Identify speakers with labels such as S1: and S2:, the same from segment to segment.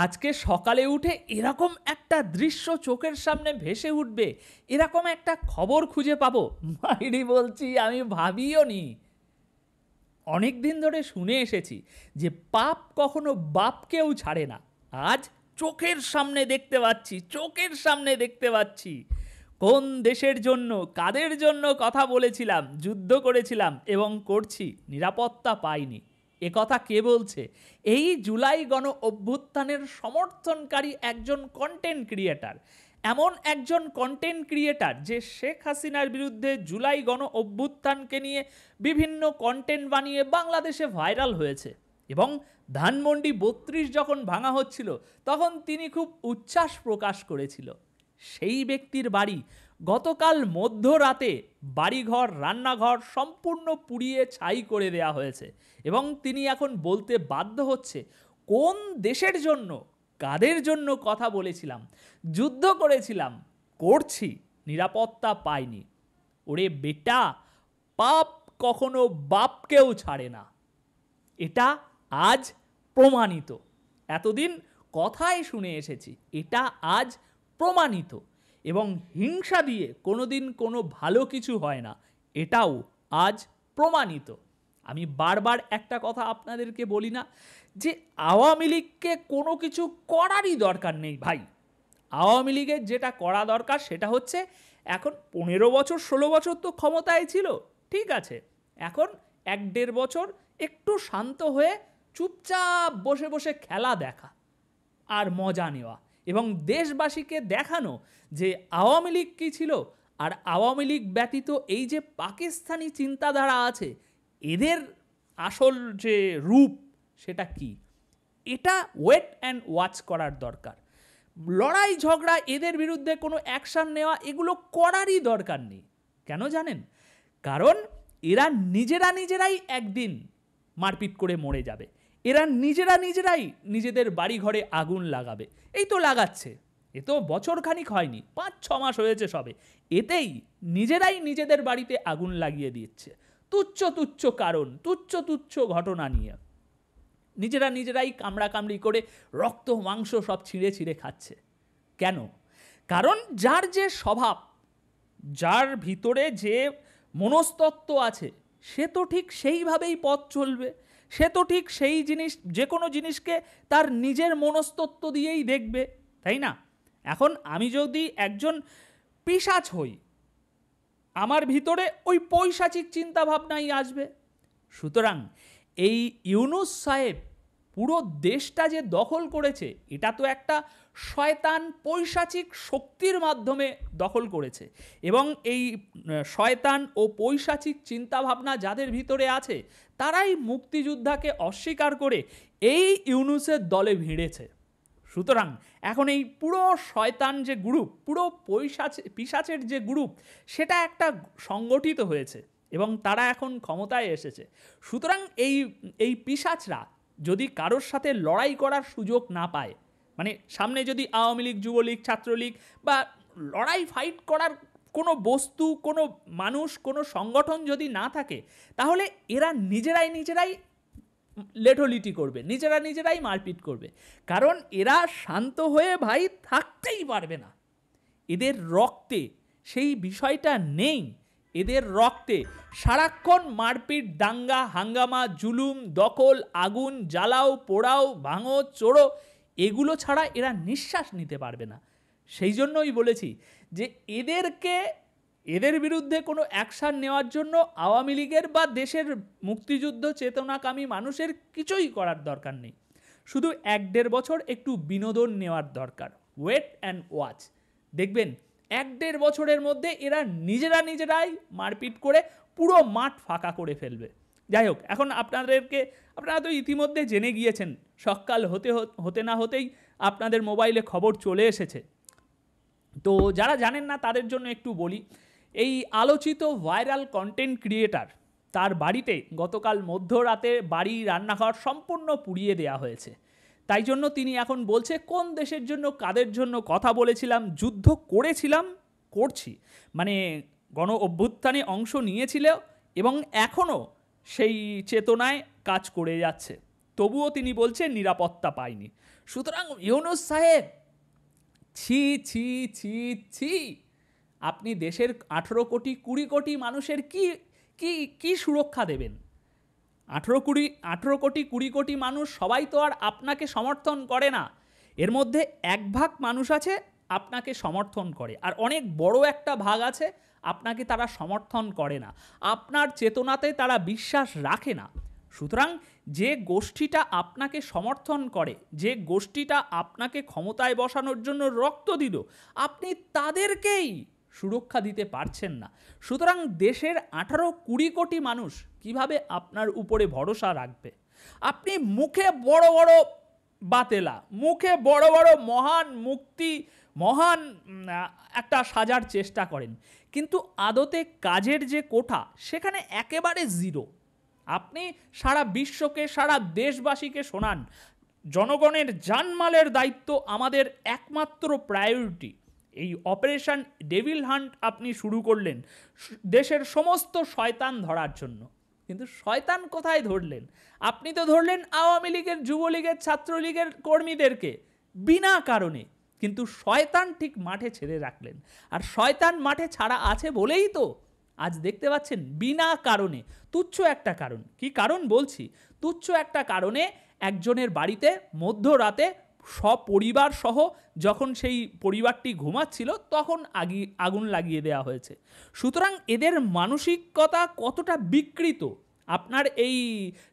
S1: আজকে সকালে উঠে এরকম একটা দৃশ্য চোখের সামনে ভেসে উঠবে, এরকম একটা খবর খুঁজে পাবো, মাইরি বলছি আমি ভাবিও নি। অনেক দিন ধরে শুনে এসেছি যে পাপ কখনো বাপকেও ছাড়ে না। আজ চোখের সামনে দেখতে পাচ্ছি, চোখের সামনে দেখতে পাচ্ছি। কোন দেশের জন্য, কাদের জন্য কথা বলেছিলাম, যুদ্ধ করেছিলাম এবং করছি, নিরাপত্তা পাইনি। এ কথা কে বলছে? এই জুলাই গণ অভ্যুত্থানের সমর্থনকারী একজন কন্টেন্ট ক্রিয়েটার। এমন একজন কন্টেন্ট ক্রিয়েটার যে শেখ হাসিনার বিরুদ্ধে জুলাই গণ অভ্যুত্থানকে নিয়ে বিভিন্ন কন্টেন্ট বানিয়ে বাংলাদেশে ভাইরাল হয়েছে। এবং ধানমন্ডি 32 যখন ভাঙা হচ্ছিল তখন তিনি খুব উচ্ছ্বাস প্রকাশ করেছিল। সেই ব্যক্তির বাড়ি গতকাল মধ্যরাতে বাড়িঘর, রান্নাঘর সম্পূর্ণ পুড়িয়ে ছাই করে দেয়া হয়েছে। এবং তিনি এখন বলতে বাধ্য হচ্ছে কোন দেশের জন্য, কাদের জন্য কথা বলেছিলাম, যুদ্ধ করেছিলাম, করছি, নিরাপত্তা পাইনি। ওরে বেটা, পাপ কখনো বাপকেও ছাড়ে না, এটা আজ প্রমাণিত। এতদিন কথাই শুনে এসেছি, এটা আজ প্রমাণিত। এবং হিংসা দিয়ে কোনোদিন কোনো ভালো কিছু হয় না, এটাও আজ প্রমাণিত। আমি বারবার একটা কথা আপনাদেরকে বলি না যে আওয়ামী লীগকে কোনো কিছু করারই দরকার নেই ভাই। আওয়ামী লীগের যেটা করা দরকার সেটা হচ্ছে, এখন 15 বছর 16 বছর তো ক্ষমতায় ছিল, ঠিক আছে, এখন 1-1.5 বছর একটু শান্ত হয়ে চুপচাপ বসে বসে খেলা দেখা আর মজা নেওয়া, এবং দেশবাসীকে দেখানো যে আওয়ামী লীগ কী ছিল আর আওয়ামী লীগ ব্যতীত এই যে পাকিস্তানি চিন্তাধারা আছে, এদের আসল যে রূপ সেটা কি, এটা ওয়েট অ্যান্ড ওয়াচ করার দরকার। লড়াই ঝগড়া, এদের বিরুদ্ধে কোনো অ্যাকশান নেওয়া, এগুলো করারই দরকার নেই। কেন জানেন? কারণ এরা নিজেরাই একদিন মারপিট করে মরে যাবে। এরা নিজেরাই নিজেদের বাড়ি ঘরে আগুন লাগাবে। এই তো লাগাচ্ছে, এ তো বছরখানিক হয়নি, 5-6 মাস হয়েছে সবে, এতেই নিজেরাই নিজেদের বাড়িতে আগুন লাগিয়ে দিচ্ছে। তুচ্ছ কারণ, তুচ্ছ ঘটনা নিয়ে নিজেরাই কামড়াকামড়ি করে রক্ত মাংস সব ছিঁড়ে খাচ্ছে। কেন? কারণ যার যে স্বভাব, যার ভিতরে যে মনস্তত্ত্ব আছে, সে তো ঠিক সেইভাবেই পথ চলবে। সে তো ঠিক সেই জিনিস, যে কোনো জিনিসকে তার নিজের মনস্তত্ত্ব দিয়েই দেখবে, তাই না? এখন আমি যদি একজন পিশাচ হই, আমার ভিতরে ওই পৈশাচিক চিন্তাভাবনাই আসবে। সুতরাং এই ইউনূস সাহেব পুরো দেশটা যে দখল করেছে, এটা তো একটা শয়তান পৈশাচিক শক্তির মাধ্যমে দখল করেছে। এবং এই শয়তান ও পৈশাচিক চিন্তাভাবনা যাদের ভিতরে আছে, তারাই মুক্তিযোদ্ধাকে অস্বীকার করে এই ইউনূসের দলে ভিড়েছে। সুতরাং এখন এই পুরো শয়তান যে গ্রুপ, পুরো পিশাচের যে গ্রুপ, সেটা একটা সংগঠিত হয়েছে এবং তারা এখন ক্ষমতায় এসেছে। সুতরাং এই পিশাচরা যদি কারোর সাথে লড়াই করার সুযোগ না পায়, মানে সামনে যদি আওয়ামী লীগ, যুবলীগ, ছাত্রলীগ বা লড়াই ফাইট করার কোনো বস্তু, কোনো মানুষ, কোনো সংগঠন যদি না থাকে, তাহলে এরা নিজেরাই লেঠলিটি করবে, নিজেরাই মারপিট করবে। কারণ এরা শান্ত হয়ে ভাই থাকতেই পারবে না। এদের রক্তে সেই বিষয়টা নেই। এদের রক্তে সারাক্ষণ মারপিট, দাঙ্গা, হাঙ্গামা, জুলুম, দখল, আগুন, জ্বালাও, পোড়াও, ভাঙো, চোরো, এগুলো ছাড়া এরা নিঃশ্বাস নিতে পারবে না। সেই জন্যই বলেছি যে এদের বিরুদ্ধে কোনো অ্যাকশান নেওয়ার জন্য আওয়ামী লীগের বা দেশের মুক্তিযুদ্ধ চেতনাকামী মানুষের কিছুই করার দরকার নেই। শুধু 1-1.5 বছর একটু বিনোদন নেওয়ার দরকার। ওয়েট অ্যান্ড ওয়াচ, দেখবেন 1-1.5 বছরের মধ্যে এরা নিজেরাই মারপিট করে পুরো মাঠ ফাঁকা করে ফেলবে। যাই হোক, এখন আপনারা তো ইতিমধ্যে জেনে গিয়েছেন, সকাল হতে না হতেই আপনাদের মোবাইলে খবর চলে এসেছে। তো যারা জানেন না তাদের জন্য একটু বলি, এই আলোচিত ভাইরাল কন্টেন্ট ক্রিয়েটার, তার বাড়িতে গতকাল মধ্যরাতে বাড়ি, রান্নাঘর সম্পূর্ণ পুড়িয়ে দেওয়া হয়েছে। তাই জন্য তিনি এখন বলছে কোন দেশের জন্য, কাদের জন্য কথা বলেছিলাম, যুদ্ধ করেছিলাম, করছি, মানে গণ অভ্যুত্থানে অংশ নিয়েছিল এবং এখনও সেই চেতনায় কাজ করে যাচ্ছে। তবুও তিনি বলছেন নিরাপত্তা পায়নি। সুতরাং ইউনূস সাহেব, ছি ছি ছি ছি, আপনি দেশের 18 কোটি মানুষের কি কি কি সুরক্ষা দেবেন? 18 কোটি মানুষ সবাই তো আর আপনাকে সমর্থন করে না। এর মধ্যে 1 ভাগ মানুষ আছে আপনাকে সমর্থন করে, আর অনেক বড় একটা ভাগ আছে আপনাকে তারা সমর্থন করে না, আপনার চেতনাতে তারা বিশ্বাস রাখে না। সুতরাং যে গোষ্ঠীটা আপনাকে সমর্থন করে, যে গোষ্ঠীটা আপনাকে ক্ষমতায় বসানোর জন্য রক্ত দিল, আপনি তাদেরকেই সুরক্ষা দিতে পারছেন না। সুতরাং দেশের 18-20 কোটি মানুষ কিভাবে আপনার উপরে ভরসা রাখবে? আপনি মুখে বড় বড় বাতেলা, মুখে বড় বড় মহান মুক্তি, মহান একটা সাজার চেষ্টা করেন, কিন্তু আদতে কাজের যে কোঠা সেখানে একেবারে জিরো। আপনি সারা বিশ্বকে, সারা দেশবাসীকে শোনান জনগণের জানমালের দায়িত্ব আমাদের একমাত্র প্রায়োরিটি। এই অপারেশন ডেভিল হান্ট আপনি শুরু করলেন দেশের সমস্ত শয়তান ধরার জন্য, কিন্তু শয়তান কোথায় ধরলেন? আপনি তো ধরলেন আওয়ামী লীগের, যুবলীগের, ছাত্রলীগের কর্মীদেরকে বিনা কারণে, কিন্তু শয়তান ঠিক মাঠে ছেড়ে রাখলেন। আর শয়তান মাঠে ছাড়া আছে বলেই তো আজ দেখতে পাচ্ছেন বিনা কারণে, তুচ্ছ একটা কারণ, কি কারণ বলছি, তুচ্ছ একটা কারণে একজনের বাড়িতে মধ্যরাতে সপরিবার সহ যখন সেই পরিবারটি ঘুমাচ্ছিল তখন আগুন লাগিয়ে দেওয়া হয়েছে। সুতরাং এদের মানসিকতা কতটা বিকৃত, আপনার এই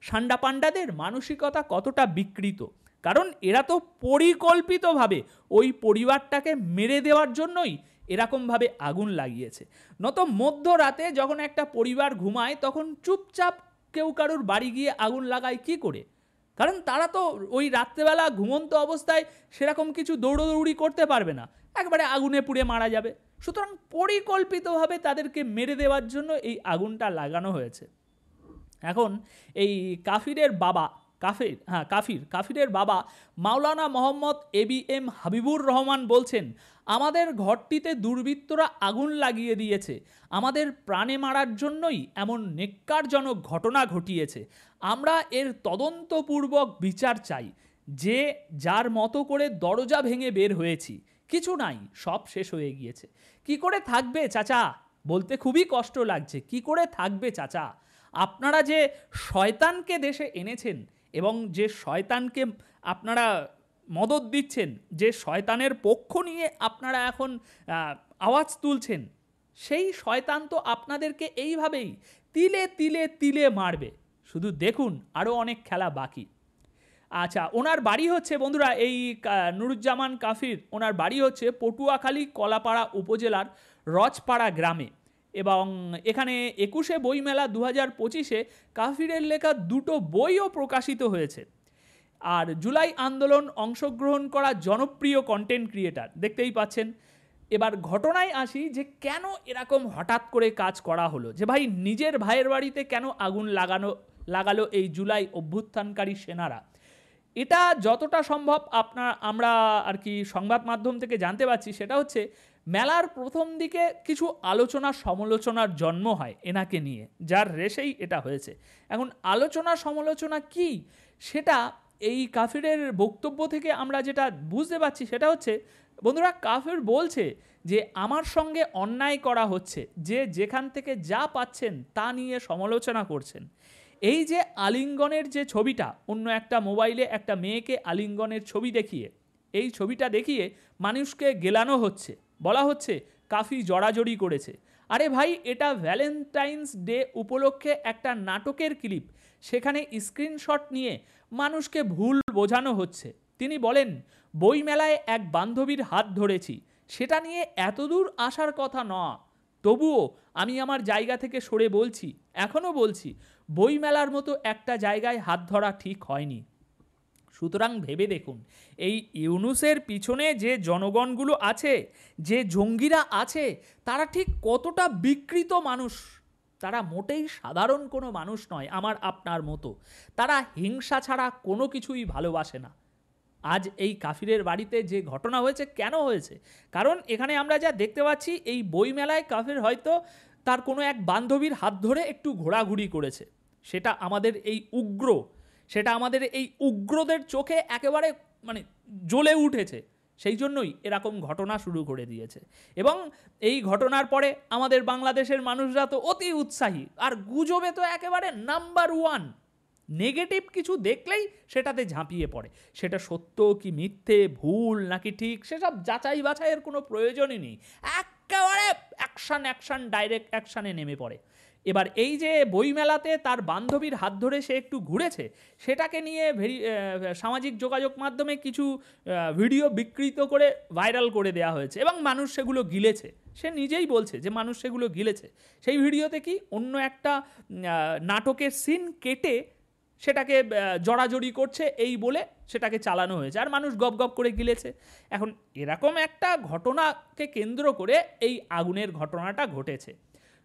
S1: সান্ডা পান্ডাদের মানসিকতা কতটা বিকৃত, কারণ এরা তো পরিকল্পিতভাবে ওই পরিবারটাকে মেরে দেওয়ার জন্যই এরকমভাবে আগুন লাগিয়েছে। নত মধ্যরাতে যখন একটা পরিবার ঘুমায় তখন চুপচাপ কেউ কারুর বাড়ি গিয়ে আগুন লাগায় কি করে? কারণ তারা তো ওই রাত্রেবেলা ঘুমন্ত অবস্থায় সেরকম কিছু দৌড়দৌড়ি করতে পারবে না, একবারে আগুনে পুড়ে মারা যাবে। সুতরাং পরিকল্পিতভাবে তাদেরকে মেরে দেওয়ার জন্য এই আগুনটা লাগানো হয়েছে। এখন এই কাফিরের বাবা, কাফিরের বাবা মাওলানা মোহাম্মদ ABM হাবিবুর রহমান বলছেন, আমাদের ঘরটিতে দুর্বৃত্তরা আগুন লাগিয়ে দিয়েছে, আমাদের প্রাণে মারার জন্যই এমন নেক্কারজনক ঘটনা ঘটিয়েছে। আমরা এর তদন্তপূর্বক বিচার চাই। যে যার মতো করে দরজা ভেঙে বের হয়েছি, কিছু নাই, সব শেষ হয়ে গিয়েছে। কি করে থাকবে চাচা? বলতে খুবই কষ্ট লাগছে, কি করে থাকবে চাচা? আপনারা যে শয়তানকে দেশে এনেছেন এবং যে শয়তানকে আপনারা মদত দিচ্ছেন, যে শয়তানের পক্ষ নিয়ে আপনারা এখন আওয়াজ তুলছেন, সেই শয়তান তো আপনাদেরকে এইভাবেই তিলে তিলে তিলে মারবে। শুধু দেখুন, আরও অনেক খেলা বাকি। আচ্ছা, ওনার বাড়ি হচ্ছে বন্ধুরা, এই নুরুজ্জামান কাফির, ওনার বাড়ি হচ্ছে পটুয়াখালী কলাপাড়া উপজেলার রচপাড়া গ্রামে, এবং এখানে 21শে বইমেলা 2025-এ কাফিরের লেখা 2টো বইও প্রকাশিত হয়েছে। আর জুলাই আন্দোলন অংশগ্রহণ করা জনপ্রিয় কন্টেন্ট ক্রিয়েটার, দেখতেই পাচ্ছেন। এবার ঘটনায় আসি যে কেন এরকম হঠাৎ করে কাজ করা হলো, যে ভাই নিজের ভাইয়ের বাড়িতে কেন আগুন লাগালো এই জুলাই অভ্যুত্থানকারী সেনারা। এটা যতটা সম্ভব আমরা আর কি সংবাদ মাধ্যম থেকে জানতে পারছি, সেটা হচ্ছে মেলার প্রথম দিকে কিছু আলোচনা সমালোচনার জন্ম হয় এনাকে নিয়ে, যার রেশেই এটা হয়েছে। এখন আলোচনা সমালোচনা কি, সেটা এই কাফিরের বক্তব্য থেকে আমরা যেটা বুঝতে পারছি সেটা হচ্ছে, বন্ধুরা, কাফির বলছে যে আমার সঙ্গে অন্যায় করা হচ্ছে, যে যেখান থেকে যা পাচ্ছেন তা নিয়ে সমালোচনা করছেন। এই যে আলিঙ্গনের যে ছবিটা, অন্য একটা মোবাইলে একটা মেয়েকে আলিঙ্গনের ছবি দেখিয়ে, এই ছবিটা দেখিয়ে মানুষকে গেলানো হচ্ছে, বলা হচ্ছে কাফি জড়াজড়ি করেছে। আরে ভাই, এটা ভ্যালেন্টাইন্স ডে উপলক্ষে একটা নাটকের ক্লিপ, সেখানে স্ক্রিনশট নিয়ে মানুষকে ভুল বোঝানো হচ্ছে। তিনি বলেন, বইমেলায় এক বান্ধবীর হাত ধরেছি, সেটা নিয়ে এতদূর আসার কথা নয়। তবুও আমি আমার জায়গা থেকে সরে বলছি, এখনও বলছি, বইমেলার মতো একটা জায়গায় হাত ধরা ঠিক হয়নি। সুতরাং ভেবে দেখুন, এই ইউনূসের পিছনে যে জনগণগুলো আছে, যে জঙ্গিরা আছে, তারা ঠিক কতটা বিকৃত মানুষ। তারা মোটেই সাধারণ কোনো মানুষ নয় আমার আপনার মতো। তারা হিংসা ছাড়া কোনো কিছুই ভালোবাসে না। আজ এই কাফিরের বাড়িতে যে ঘটনা হয়েছে, কেন হয়েছে? কারণ এখানে আমরা যা দেখতে পাচ্ছি, এই বইমেলায় কাফির হয়তো তার কোনো এক বান্ধবীর হাত ধরে একটু ঘোরাঘুরি করেছে। সেটা আমাদের এই উগ্রদের চোখে একেবারে মানে জ্বলে উঠেছে, সেই জন্যই এরকম ঘটনা শুরু করে দিয়েছে। এবং এই ঘটনার পরে আমাদের বাংলাদেশের মানুষরা তো অতি উৎসাহী, আর গুজবে তো একেবারে নাম্বার ওয়ান। নেগেটিভ কিছু দেখলেই সেটাতে ঝাঁপিয়ে পড়ে, সেটা সত্য কি মিথ্যে, ভুল নাকি ঠিক, সেসব যাচাই বাছাইয়ের কোনো প্রয়োজনই নেই, একেবারে অ্যাকশান ডাইরেক্ট অ্যাকশানে নেমে পড়ে। এবার এই যে বইমেলাতে তার বান্ধবীর হাত ধরে সে একটু ঘুরেছে, সেটাকে নিয়ে সামাজিক যোগাযোগ মাধ্যমে কিছু ভিডিও বিকৃত করে ভাইরাল করে দেওয়া হয়েছে এবং মানুষ সেগুলো গিলেছে। সে নিজেই বলছে যে মানুষ সেগুলো গিলেছে। সেই ভিডিওতে কি অন্য একটা নাটকের সিন কেটে সেটাকে জড়াজড়ি করছে এই বলে সেটাকে চালানো হয়েছে, আর মানুষ গপ গপ করে গিলেছে। এখন এরকম একটা ঘটনাকে কেন্দ্র করে এই আগুনের ঘটনাটা ঘটেছে।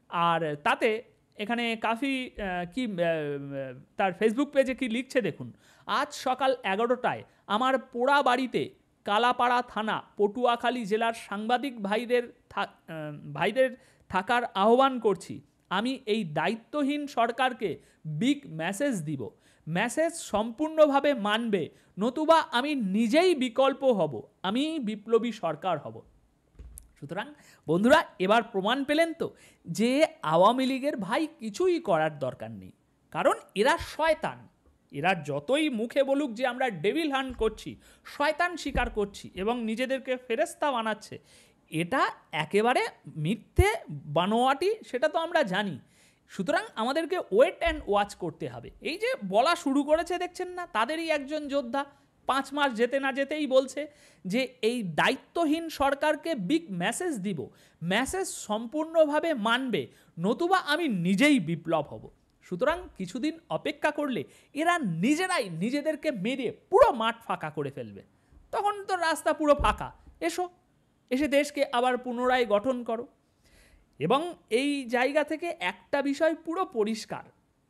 S1: আর তাতে এখানে কাফি কি তার ফেসবুক পেজে কি লিখছে দেখুন। আজ সকাল 11টায় আমার পোড়া বাড়িতে কালাপাড়া থানা পটুয়াখালী জেলার সাংবাদিক ভাইদের থাকার আহ্বান করছি। আমি এই দায়িত্বহীন সরকারকে বিগ মেসেজ দিব। মেসেজ সম্পূর্ণভাবে মানবে, নতুবা আমি নিজেই বিকল্প হব, আমি বিপ্লবী সরকার হব। সুতরাং বন্ধুরা, এবার প্রমাণ পেলেন তো যে আওয়ামী লীগের ভাই কিছুই করার দরকার নেই, কারণ এরা শয়তান। এরা যতই মুখে বলুক যে আমরা ডেভিল হান্ট করছি, শয়তান স্বীকার করছি এবং নিজেদেরকে ফেরেস্তা বানাচ্ছে, এটা একেবারে মিথ্যে বানোয়াটি, সেটা তো আমরা জানি। সুতরাং আমাদেরকে ওয়েট অ্যান্ড ওয়াচ করতে হবে। এই যে বলা শুরু করেছে দেখছেন না, তাদেরই একজন যোদ্ধা 5 মাস যেতে না যেতেই বলছে যে এই দায়িত্বহীন সরকারকে বিগ মেসেজ দিব, মেসেজ সম্পূর্ণভাবে মানবে, নতুবা আমি নিজেই বিপ্লব হব। সুতরাং কিছুদিন অপেক্ষা করলে এরা নিজেরাই নিজেদেরকে মেরে পুরো মাঠ ফাঁকা করে ফেলবে। তখন তো রাস্তা পুরো ফাঁকা, এসে দেশকে আবার পুনরায় গঠন করো। এবং এই জায়গা থেকে একটা বিষয় পুরো পরিষ্কার,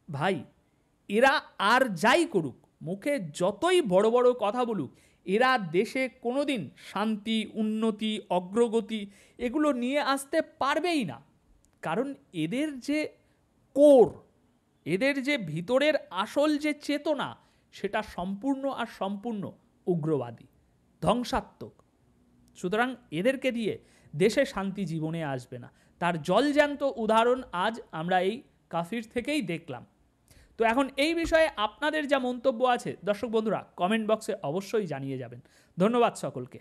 S1: ভাই এরা আর যাই করুক, মুখে যতই বড় বড় কথা বলুক, এরা দেশে কোনোদিন শান্তি, উন্নতি, অগ্রগতি এগুলো নিয়ে আসতে পারবেই না। কারণ এদের যে কোর, এদের যে ভিতরের আসল যে চেতনা, সেটা সম্পূর্ণ উগ্রবাদী, ধ্বংসাত্মক। সুতরাং এদেরকে দিয়ে দেশে শান্তি জীবনে আসবে না। তার জলজ্যান্ত উদাহরণ আজ আমরা এই কাফির থেকেই দেখলাম। তো এখন এই বিষয়ে আপনাদের যা মন্তব্য আছে দর্শক বন্ধুরা কমেন্ট বক্সে অবশ্যই জানিয়ে যাবেন। ধন্যবাদ সকলকে।